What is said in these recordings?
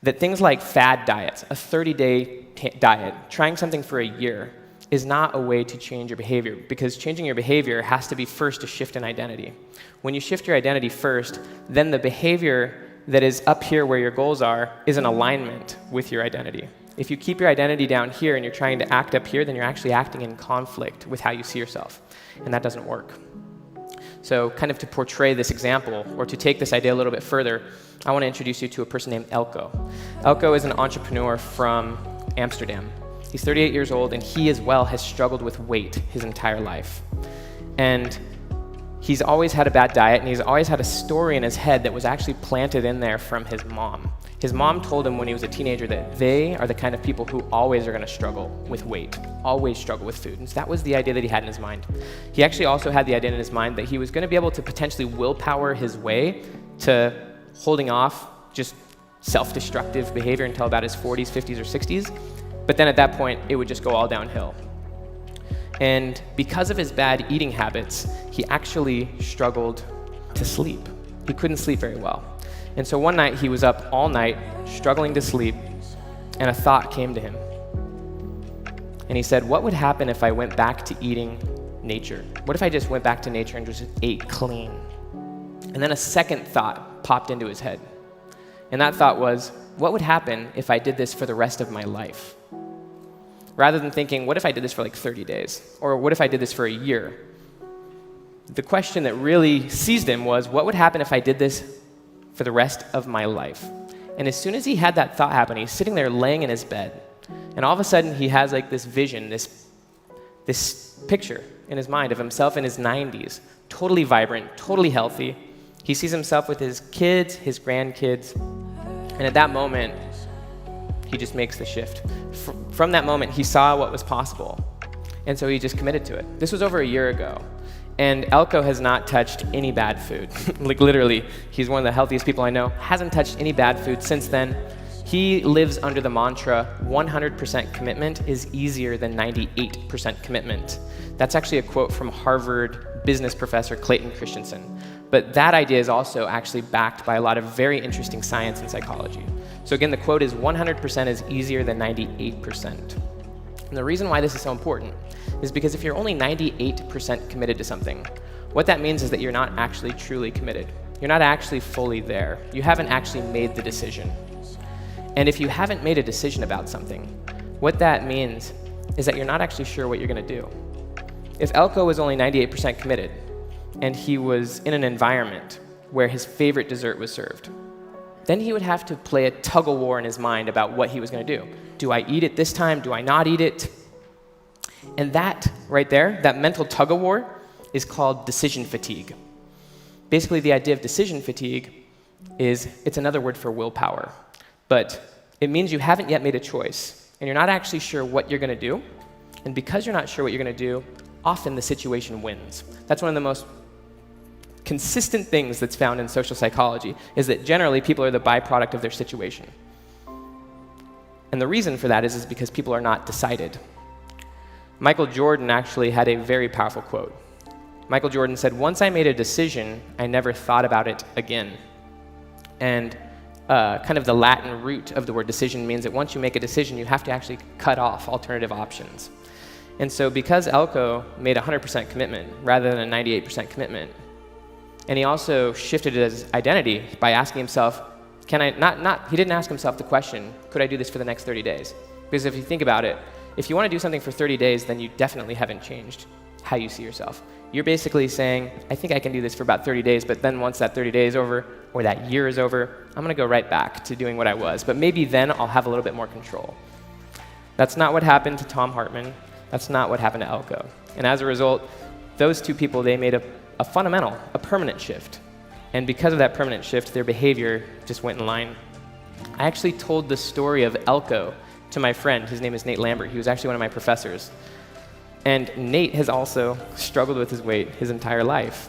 that things like fad diets, a 30-day diet, trying something for a year, is not a way to change your behavior, because changing your behavior has to be first a shift in identity. When you shift your identity first, then the behavior that is up here where your goals are is in alignment with your identity. If you keep your identity down here and you're trying to act up here, then you're actually acting in conflict with how you see yourself, and that doesn't work. So kind of to portray this example, or to take this idea a little bit further, I want to introduce you to a person named Elko. Elko is an entrepreneur from Amsterdam. He's 38 years old, and he as well has struggled with weight his entire life. And he's always had a bad diet, and he's always had a story in his head that was actually planted in there from his mom. His mom told him when he was a teenager that they are the kind of people who always are going to struggle with weight, always struggle with food. And so that was the idea that he had in his mind. He actually also had the idea in his mind that he was going to be able to potentially willpower his way to holding off just self-destructive behavior until about his 40s, 50s, or 60s. But then at that point, it would just go all downhill. And because of his bad eating habits, he actually struggled to sleep. He couldn't sleep very well. And so one night, he was up all night, struggling to sleep, and a thought came to him. And he said, what would happen if I went back to eating nature? What if I just went back to nature and just ate clean? And then a second thought popped into his head. And that thought was, what would happen if I did this for the rest of my life? Rather than thinking, what if I did this for like 30 days? Or what if I did this for a year? The question that really seized him was, what would happen if I did this for the rest of my life? And as soon as he had that thought happen, he's sitting there laying in his bed. And all of a sudden, he has like this vision, this picture in his mind of himself in his 90s, totally vibrant, totally healthy. He sees himself with his kids, his grandkids. And at that moment, he just makes the shift. From that moment, he saw what was possible. And so he just committed to it. This was over a year ago. And Elko has not touched any bad food. Like literally, he's one of the healthiest people I know, hasn't touched any bad food since then. He lives under the mantra, 100% commitment is easier than 98% commitment. That's actually a quote from Harvard business professor Clayton Christensen. But that idea is also actually backed by a lot of very interesting science and psychology. So again, the quote is 100% is easier than 98%. And the reason why this is so important is because if you're only 98% committed to something, what that means is that you're not actually truly committed. You're not actually fully there. You haven't actually made the decision. And if you haven't made a decision about something, what that means is that you're not actually sure what you're going to do. If Elko was only 98% committed, and he was in an environment where his favorite dessert was served, then he would have to play a tug-of-war in his mind about what he was going to do. Do I eat it this time? Do I not eat it? And that right there, that mental tug-of-war, is called decision fatigue. Basically, the idea of decision fatigue is it's another word for willpower. But it means you haven't yet made a choice, and you're not actually sure what you're going to do. And because you're not sure what you're going to do, often the situation wins. That's one of the most consistent things that's found in social psychology, is that generally people are the byproduct of their situation. And the reason for that is because people are not decided. Michael Jordan actually had a very powerful quote. Michael Jordan said, once I made a decision, I never thought about it again. And kind of the Latin root of the word decision means that once you make a decision, you have to actually cut off alternative options. And so because Elko made 100% commitment rather than a 98% commitment, and he also shifted his identity by asking himself, he didn't ask himself the question, could I do this for the next 30 days? Because if you think about it, if you want to do something for 30 days, then you definitely haven't changed how you see yourself. You're basically saying, I think I can do this for about 30 days, but then once that 30 days is over, or that year is over, I'm going to go right back to doing what I was. But maybe then I'll have a little bit more control. That's not what happened to Tom Hartman. That's not what happened to Elko. And as a result, those two people, they made a fundamental, a permanent shift. And because of that permanent shift, their behavior just went in line. I actually told the story of Elko to my friend. His name is Nate Lambert. He was actually one of my professors. And Nate has also struggled with his weight his entire life.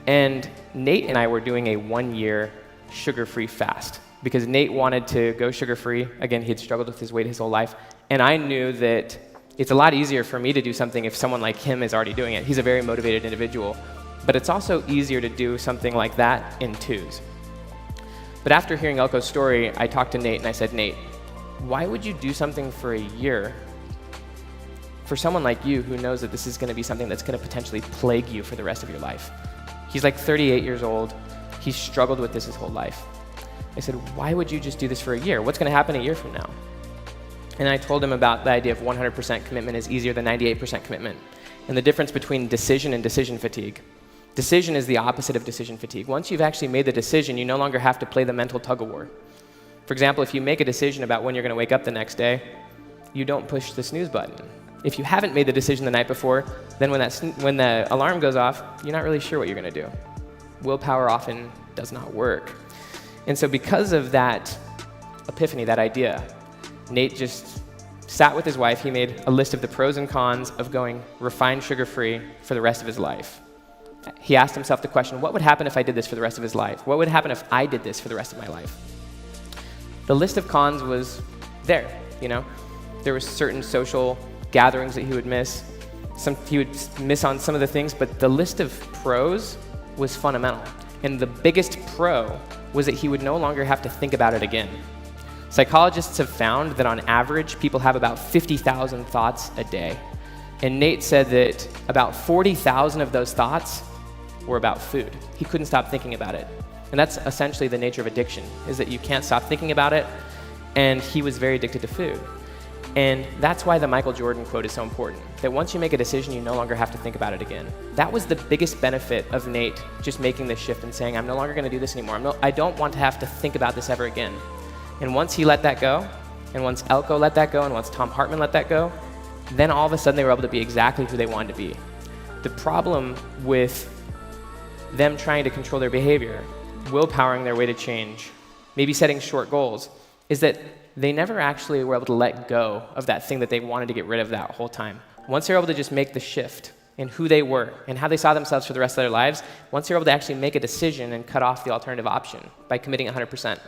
And Nate and I were doing a 1-year sugar-free fast because Nate wanted to go sugar-free. Again, he had struggled with his weight his whole life. And I knew that it's a lot easier for me to do something if someone like him is already doing it. He's a very motivated individual. But it's also easier to do something like that in twos. But after hearing Elko's story, I talked to Nate and I said, Nate, why would you do something for a year for someone like you who knows that this is going to be something that's going to potentially plague you for the rest of your life? He's like 38 years old. He's struggled with this his whole life. I said, why would you just do this for a year? What's going to happen a year from now? And I told him about the idea of 100% commitment is easier than 98% commitment, and the difference between decision and decision fatigue. Decision is the opposite of decision fatigue. Once you've actually made the decision, you no longer have to play the mental tug-of-war. For example, if you make a decision about when you're going to wake up the next day, you don't push the snooze button. If you haven't made the decision the night before, then when the alarm goes off, you're not really sure what you're going to do. Willpower often does not work. And so because of that epiphany, that idea, Nate just sat with his wife. He made a list of the pros and cons of going refined sugar-free for the rest of his life. He asked himself the question, what would happen if I did this for the rest of his life? What would happen if I did this for the rest of my life? The list of cons was there, you know. There were certain social gatherings that he would miss. He would miss on some of the things, but the list of pros was fundamental. And the biggest pro was that he would no longer have to think about it again. Psychologists have found that on average, people have about 50,000 thoughts a day. And Nate said that about 40,000 of those thoughts were about food. He couldn't stop thinking about it. And that's essentially the nature of addiction, is that you can't stop thinking about it, and he was very addicted to food. And that's why the Michael Jordan quote is so important, that once you make a decision, you no longer have to think about it again. That was the biggest benefit of Nate just making this shift and saying, I'm no longer going to do this anymore. I don't want to have to think about this ever again. And once he let that go, and once Elko let that go, and once Tom Hartman let that go, then all of a sudden they were able to be exactly who they wanted to be. The problem with them trying to control their behavior, willpowering their way to change, maybe setting short goals, is that they never actually were able to let go of that thing that they wanted to get rid of that whole time. Once they were able to just make the shift in who they were and how they saw themselves for the rest of their lives, once they were able to actually make a decision and cut off the alternative option by committing 100%,